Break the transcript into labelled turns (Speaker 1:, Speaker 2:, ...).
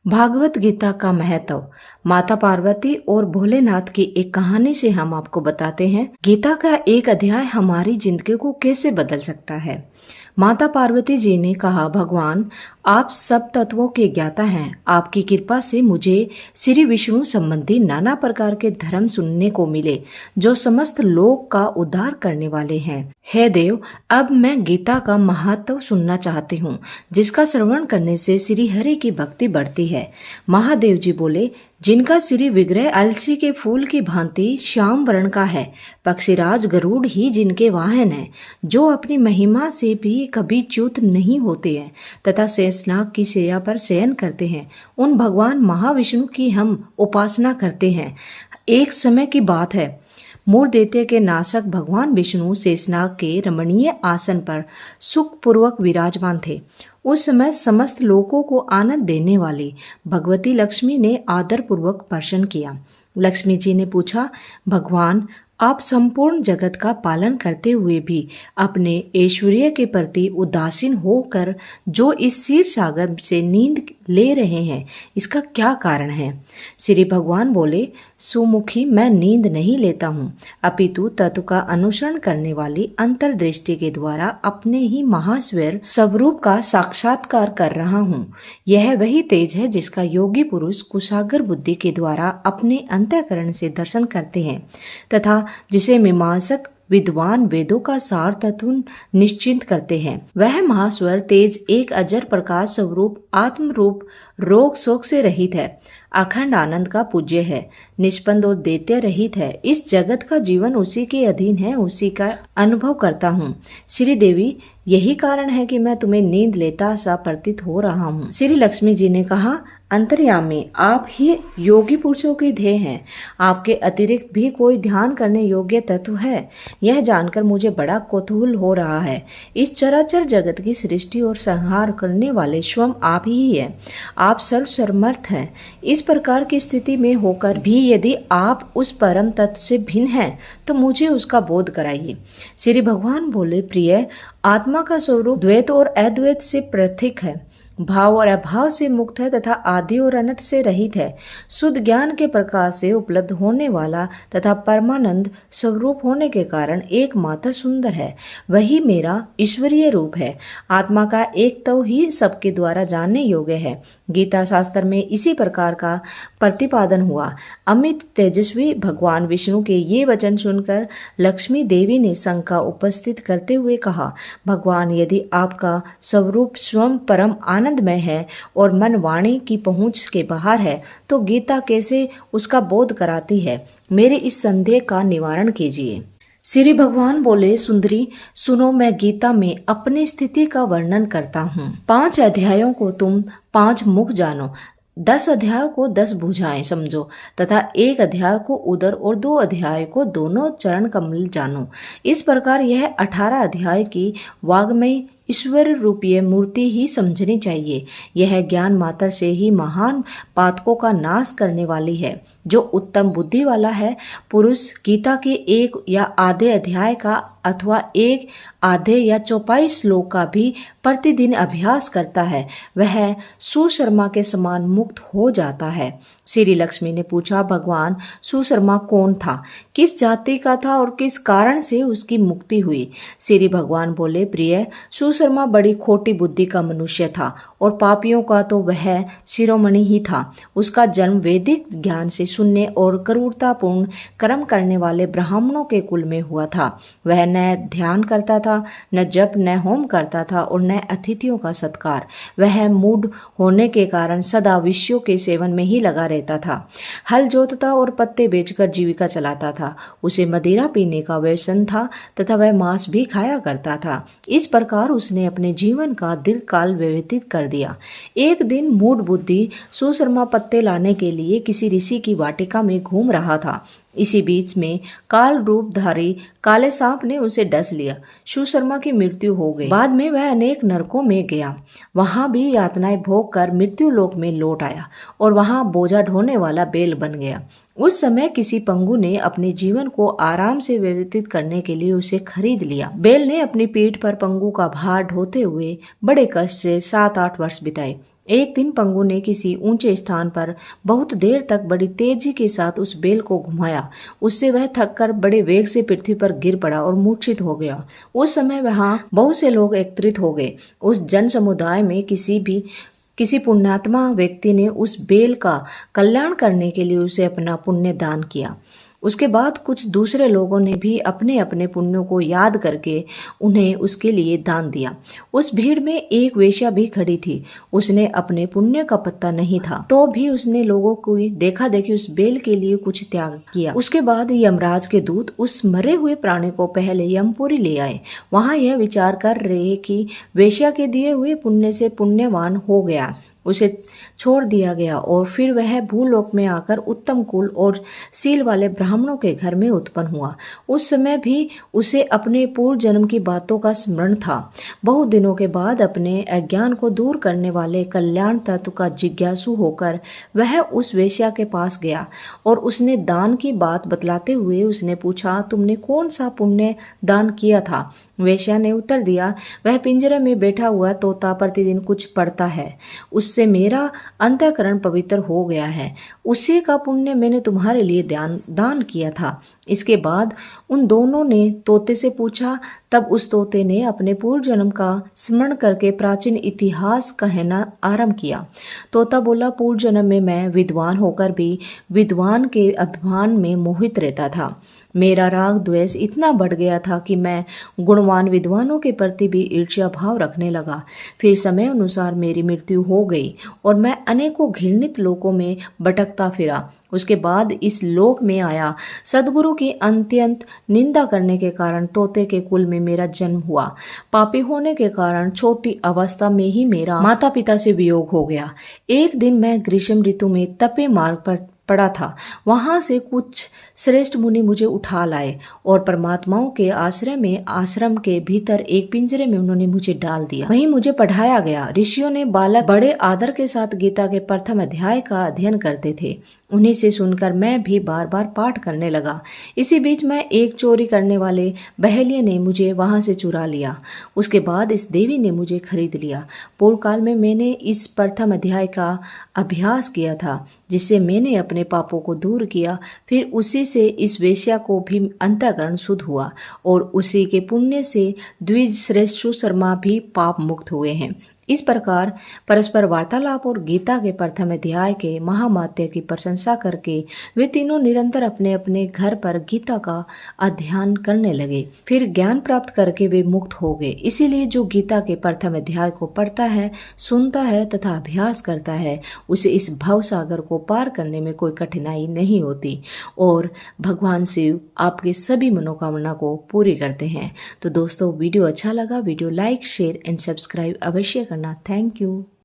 Speaker 1: भागवत गीता का महत्व। माता पार्वती और भोलेनाथ की एक कहानी से हम आपको बताते हैं गीता का एक अध्याय हमारी जिंदगी को कैसे बदल सकता है। माता पार्वती जी ने कहा, भगवान आप सब तत्वों के ज्ञाता हैं। आपकी कृपा से मुझे श्री विष्णु संबंधी नाना प्रकार के धर्म सुनने को मिले जो समस्त लोक का उद्धार करने वाले हैं। हे देव, अब मैं गीता का महत्व सुनना चाहती हूँ, जिसका श्रवण करने से श्री हरि की भक्ति बढ़ती है। महादेव जी बोले, जिनका श्री विग्रह अलसी के फूल की भांति श्याम वर्ण का है, पक्षीराज गरुड़ ही जिनके वाहन है, जो अपनी महिमा से भी कभी च्युत नहीं होते हैं तथा शेषनाग की शैया पर शयन करते हैं, उन भगवान महाविष्णु की हम उपासना करते हैं। एक समय की बात है, मूर दैत्य के नाशक भगवान विष्णु शेषनाग के रमणीय आसन पर सुखपूर्वक विराजमान थे। उस समय समस्त लोगों को आनंद देने वाली भगवती लक्ष्मी ने आदर पूर्वक प्रश्न किया। लक्ष्मी जी ने पूछा, भगवान आप संपूर्ण जगत का पालन करते हुए भी अपने ऐश्वर्य के प्रति उदासीन होकर जो इस क्षीर सागर से नींद ले रहे हैं, इसका क्या कारण है? श्री भगवान बोले, सुमुखी, मैं नींद नहीं लेता हूँ, अपितु तत्व का अनुसरण करने वाली अंतर्दृष्टि के द्वारा अपने ही महास्वर स्वरूप का साक्षात्कार कर रहा हूँ। यह वही तेज है जिसका योगी पुरुष कुशाग्र बुद्धि के द्वारा अपने अंतःकरण से दर्शन करते हैं तथा जिसे मीमांसक विद्वान वेदों का सार तत्व निश्चिंत करते हैं। वह महास्वर तेज एक अजर प्रकाश स्वरूप आत्म रूप रोग शोक से रहित है, अखंड आनंद का पूज्य है, निष्पन्द और दैत्य रहित है। इस जगत का जीवन उसी के अधीन है, उसी का अनुभव करता हूँ। श्री देवी, यही कारण है कि मैं तुम्हें नींद लेता सा प्रतीत हो रहा हूँ। श्री लक्ष्मी जी ने कहा, अंतर्यामी, आप ही योगी पुरुषों के ध्येय हैं। आपके अतिरिक्त भी कोई ध्यान करने योग्य तत्व है? यह जानकर मुझे बड़ा कौतूहल हो रहा है। इस चराचर जगत की सृष्टि और संहार करने वाले स्वयं आप ही हैं। आप सर्वसमर्थ हैं। इस प्रकार की स्थिति में होकर भी यदि आप उस परम तत्व से भिन्न हैं तो मुझे उसका बोध कराइए। श्री भगवान बोले, प्रिय, आत्मा का स्वरूप द्वैत और अद्वैत से पृथक है, भाव और अभाव से मुक्त है तथा आदि और अनंत से रहित है। शुद्ध ज्ञान के प्रकाश से उपलब्ध होने वाला तथा परमानंद स्वरूप होने के कारण एकमात्र सुंदर है। वही मेरा ईश्वरीय रूप है। आत्मा का एक तो ही सबके द्वारा जानने योग्य है। गीता शास्त्र में इसी प्रकार का प्रतिपादन हुआ। अमित तेजस्वी भगवान विष्णु के ये वचन सुनकर लक्ष्मी देवी ने शंका उपस्थित करते हुए कहा, भगवान, यदि आपका स्वरूप स्वयं परम आनंदमय है और मन वाणी की पहुंच के बाहर है तो गीता कैसे उसका बोध कराती है? मेरे इस संदेह का निवारण कीजिए। श्री भगवान बोले, सुंदरी सुनो, मैं गीता में अपनी स्थिति का वर्णन करता हूँ। 5 अध्यायों को तुम 5 मुख जानो, 10 अध्यायों को 10 भुजाएं समझो तथा 1 अध्याय को उदर और 2 अध्याय को दोनों चरण कमल जानो। इस प्रकार यह 18 अध्याय की वाग्मय ईश्वर रूपीय मूर्ति ही समझनी चाहिए। यह ज्ञान मात्र से ही महान पातकों का नाश करने वाली है। जो उत्तम बुद्धि वाला है पुरुष गीता के 1 या आधे अध्याय का अथवा 1 आधे या 24 श्लोक का भी प्रतिदिन अभ्यास करता है, वह सुशर्मा के समान मुक्त हो जाता है। श्री लक्ष्मी ने पूछा, भगवान, सुशर्मा कौन था, किस जाति का था और किस कारण से उसकी मुक्ति हुई? श्री भगवान बोले, प्रिय, सुशर्मा बड़ी खोटी बुद्धि का मनुष्य था और पापियों का तो वह शिरोमणि ही था। उसका जन्म वैदिक ज्ञान से शून्य और क्रूरतापूर्ण कर्म करने वाले ब्राह्मणों के कुल में हुआ था। वह न ध्यान करता था, न जप, न होम करता था और न अतिथियों का सत्कार। वह मूढ़ होने के कारण सदा विषयों के सेवन में ही लगा रहता था। हल जोतता और पत्ते बेचकर जीविका चलाता था। उसे मदिरा पीने का व्यसन था तथा वह मांस भी खाया करता था। इस प्रकार उसने अपने जीवन का दीर्घकाल व्यतीत कर दिया। एक दिन मूढ़ बुद्धि सुशर्मा पत्ते लाने के लिए किसी ऋषि की वाटिका में घूम रहा था। इसी बीच में काल रूपधारी काले सांप ने उसे डस लिया। सुशर्मा की मृत्यु हो गई। बाद में वह अनेक नरकों में गया, वहां भी यातनाएं भोग कर मृत्यु लोक में लौट आया और वहां बोझा ढोने वाला बैल बन गया। उस समय किसी पंगु ने अपने जीवन को आराम से व्यतीत करने के लिए उसे खरीद लिया। बैल ने अपनी पीठ पर पंगु का भार ढोते हुए बड़े कष्ट से 7-8 वर्ष बिताए। एक दिन पंगु ने किसी ऊंचे स्थान पर बहुत देर तक बड़ी तेजी के साथ उस बेल को घुमाया। उससे वह थककर बड़े वेग से पृथ्वी पर गिर पड़ा और मूर्छित हो गया। उस समय वहां बहुत से लोग एकत्रित हो गए। उस जन समुदाय में किसी पुण्यात्मा व्यक्ति ने उस बेल का कल्याण करने के लिए उसे अपना पुण्य दान किया। उसके बाद कुछ दूसरे लोगों ने भी अपने अपने पुण्यों को याद करके उन्हें उसके लिए दान दिया। उस भीड़ में एक वेश्या भी खड़ी थी। उसने अपने पुण्य का पत्ता नहीं था, तो भी उसने लोगों को देखा देखी उस बेल के लिए कुछ त्याग किया। उसके बाद यमराज के दूत उस मरे हुए प्राणी को पहले यमपुरी ले आए। वहां यह विचार कर रहे कि वेश्या के दिए हुए पुण्य से पुण्यवान हो गया, उसे छोड़ दिया गया और फिर वह भूलोक में आकर उत्तम कुल और सील वाले ब्राह्मणों के घर में उत्पन्न हुआ। उस समय भी उसे अपने पूर्व जन्म की बातों का स्मरण था। बहुत दिनों के बाद अपने अज्ञान को दूर करने वाले कल्याण तत्व का जिज्ञासु होकर वह उस वेश्या के पास गया और उसने दान की बात बतलाते हुए उसने पूछा, तुमने कौन सा पुण्य दान किया था? वेश्या ने उत्तर दिया, वह पिंजरे में बैठा हुआ तोता प्रतिदिन कुछ पढ़ता है, उससे मेरा अंतःकरण पवित्र हो गया है। उसी का पुण्य मैंने तुम्हारे लिए दान किया था। इसके बाद उन दोनों ने तोते से पूछा। तब उस तोते ने अपने पूर्व जन्म का स्मरण करके प्राचीन इतिहास कहना आरंभ किया। तोता बोला, पूर्व जन्म में मैं विद्वान होकर भी विद्वान के अभिमान में मोहित रहता था। मेरा राग द्वेष इतना बढ़ गया था कि मैं गुणवान विद्वानों के प्रति भी ईर्ष्या भाव रखने लगा। फिर समय अनुसार मेरी मृत्यु हो गई और मैं अनेकों घृणित लोकों में भटकता फिरा। उसके बाद इस लोक में आया। सदगुरु की अत्यंत निंदा करने के कारण तोते के कुल में मेरा जन्म हुआ। पापी होने के कारण छोटी अवस्था में ही मेरा माता पिता से वियोग हो गया। एक दिन मैं ग्रीष्म ऋतु में तपे मार्ग पर पड़ा था। वहां से कुछ श्रेष्ठ मुनि मुझे उठा लाए और परमात्माओं के आश्रम के भीतर एक पिंजरे में उन्होंने मुझे डाल दिया। वहीं मुझे पढ़ाया गया। ऋषियों ने बालक बड़े आदर के साथ गीता के प्रथम अध्याय का अध्ययन करते थे। उन्हीं से सुनकर मैं भी बार बार पाठ करने लगा। इसी बीच में एक चोरी करने वाले बहेलिये ने मुझे वहां से चुरा लिया। उसके बाद इस देवी ने मुझे खरीद लिया। पूर्व काल में मैंने इस प्रथम अध्याय का अभ्यास किया था, जिससे मैंने अपने पापों को दूर किया। फिर उसी से इस वेश्या को भी अंतःकरण शुद्ध हुआ और उसी के पुण्य से द्विज श्रेष्ठ सुशर्मा भी पाप मुक्त हुए हैं। इस प्रकार परस्पर वार्तालाप और गीता के प्रथम अध्याय के महामात्य की प्रशंसा करके वे तीनों निरंतर अपने अपने घर पर गीता का अध्ययन करने लगे। फिर ज्ञान प्राप्त करके वे मुक्त हो गए। इसीलिए जो गीता के प्रथम अध्याय को पढ़ता है, सुनता है तथा अभ्यास करता है, उसे इस भव सागर को पार करने में कोई कठिनाई नहीं होती और भगवान शिव आपके सभी मनोकामना को पूरी करते हैं। तो दोस्तों, वीडियो अच्छा लगा, video like, share and subscribe अवश्य करना। Thank you.